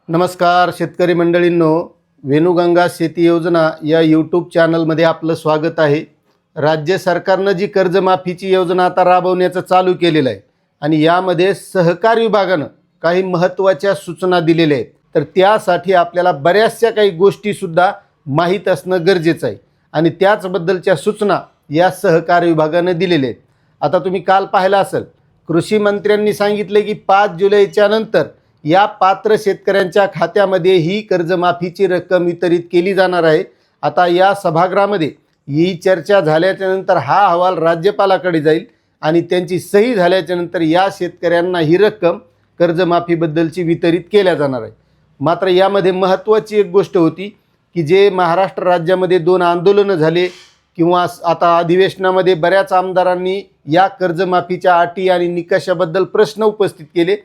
नमस्कार शेतकरी मंडळींनो, वेणुगंगा शेती योजना या यूट्यूब चॅनलमध्ये आपलं स्वागत आहे। राज्य सरकारनं जी कर्जमाफीची योजना आता राबवण्याचं चालू केलेलं आहे आणि यामध्ये सहकार विभागानं काही महत्त्वाच्या सूचना दिलेल्या आहेत। तर त्यासाठी आपल्याला बऱ्याचशा काही गोष्टीसुद्धा माहीत असणं गरजेचं आहे आणि त्याचबद्दलच्या सूचना या सहकार विभागानं दिलेल्या आहेत। आता तुम्ही काल पाहिलं असेल, कृषी मंत्र्यांनी सांगितले की 5 जुलैच्या नंतर या पात्र शेतकऱ्यांच्या खात्यामध्ये ही कर्जमाफीची रक्कम वितरित केली जाणार आहे। आता या सभागृहामध्ये ही चर्चा झाल्याच्या नंतर हा अहवाल राज्यपालाकडे जाईल आणि त्यांची सही झाल्याच्या नंतर या शेतकऱ्यांना ही रक्कम कर्जमाफीबद्दलची वितरित केल्या जाणार आहे। मात्र यामध्ये महत्त्वाची एक गोष्ट होती की जे महाराष्ट्र राज्यामध्ये 2 आंदोलनं झाले किंवा आता अधिवेशनामध्ये बऱ्याच आमदारांनी या कर्जमाफीच्या अटी आणि निकषाबद्दल प्रश्न उपस्थित केले।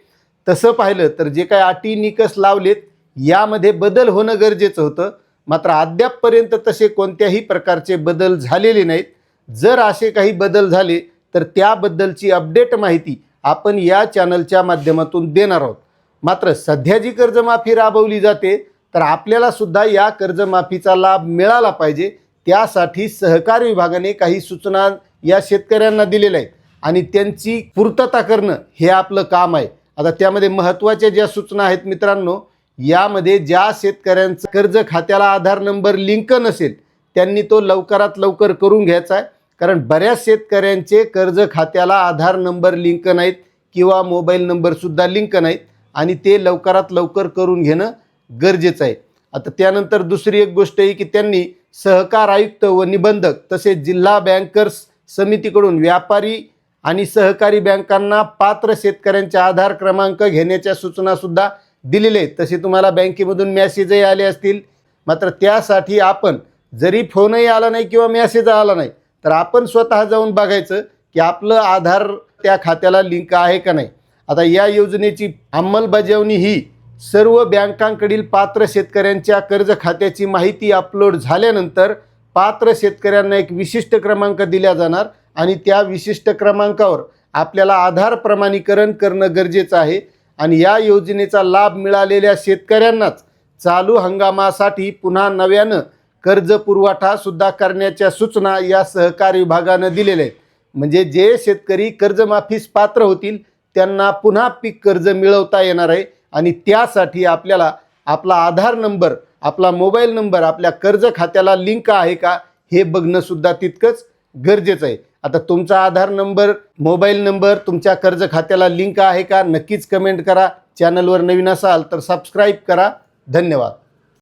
तसं पाहिलं तर जे काही अटी निकष लावलेत यामध्ये बदल होणं गरजेचं होतं, मात्र अद्यापपर्यंत तसे कोणत्याही प्रकारचे बदल झालेले नाहीत। जर असे काही बदल झाले तर त्याबद्दलची अपडेट माहिती आपण या चॅनलच्या माध्यमातून देणार आहोत। मात्र सध्या जी कर्जमाफी राबवली जाते तर आपल्याला सुद्धा या कर्जमाफीचा लाभ मिळाला पाहिजे, त्यासाठी सहकार विभागाने काही सूचना या शेतकऱ्यांना दिलेल्या आहेत आणि त्यांची पूर्तता करणं हे आपलं काम आहे। आता त्यामध्ये महत्त्वाच्या ज्या सूचना आहेत मित्रांनो, यामध्ये ज्या शेतकऱ्यांचं कर्ज खात्याला आधार नंबर लिंक नसेल त्यांनी तो लवकरात लवकर करून घ्यायचा आहे, कारण बऱ्याच शेतकऱ्यांचे कर्ज खात्याला आधार नंबर लिंक नाहीत किंवा मोबाईल नंबरसुद्धा लिंक नाहीत आणि ते लवकरात लवकर करून घेणं गरजेचं आहे। आता त्यानंतर दुसरी एक गोष्ट आहे की त्यांनी सहकार आयुक्त व निबंधक तसेच जिल्हा बँकर्स समितीकडून व्यापारी आणि सहकारी बँकांना पात्र शेतकऱ्यांच्या आधार क्रमांक घेण्याच्या सूचनासुद्धा दिलेल्या आहेत। तसे तुम्हाला बँकेमधून मेसेजही आले असतील, मात्र त्यासाठी आपण जरी फोनही आला नाही किंवा मेसेज आला नाही तर आपण स्वतः जाऊन बघायचं की आपलं आधार त्या खात्याला लिंक आहे का नाही। आता या योजनेची अंमलबजावणी ही सर्व बँकांकडील पात्र शेतकऱ्यांच्या कर्ज खात्याची माहिती अपलोड झाल्यानंतर पात्र शेतकऱ्यांना एक विशिष्ट क्रमांक दिला जाणार आणि त्या विशिष्ट क्रमांकावर आपल्याला आधार प्रमाणीकरण करणं गरजेचं आहे आणि या योजनेचा लाभ मिळालेल्या शेतकऱ्यांनाच चालू हंगामासाठी पुन्हा नव्यानं कर्ज पुरवठा सुद्धा करण्याच्या सूचना या सहकार विभागानं दिलेल्या आहेत। म्हणजे जे शेतकरी कर्जमाफीस पात्र होतील त्यांना पुन्हा पीक कर्ज मिळवता येणार आहे आणि त्यासाठी आपल्याला आपला आधार नंबर, आपला मोबाईल नंबर आपल्या कर्ज खात्याला लिंक आहे का हे बघणं सुद्धा तितकंच गरजेचं आहे। आता तुमचा आधार नंबर, मोबाईल नंबर तुमच्या कर्ज खात्याला लिंक आहे का नक्कीच कमेंट करा। चॅनलवर नवीन असाल तर सबस्क्राईब करा। धन्यवाद।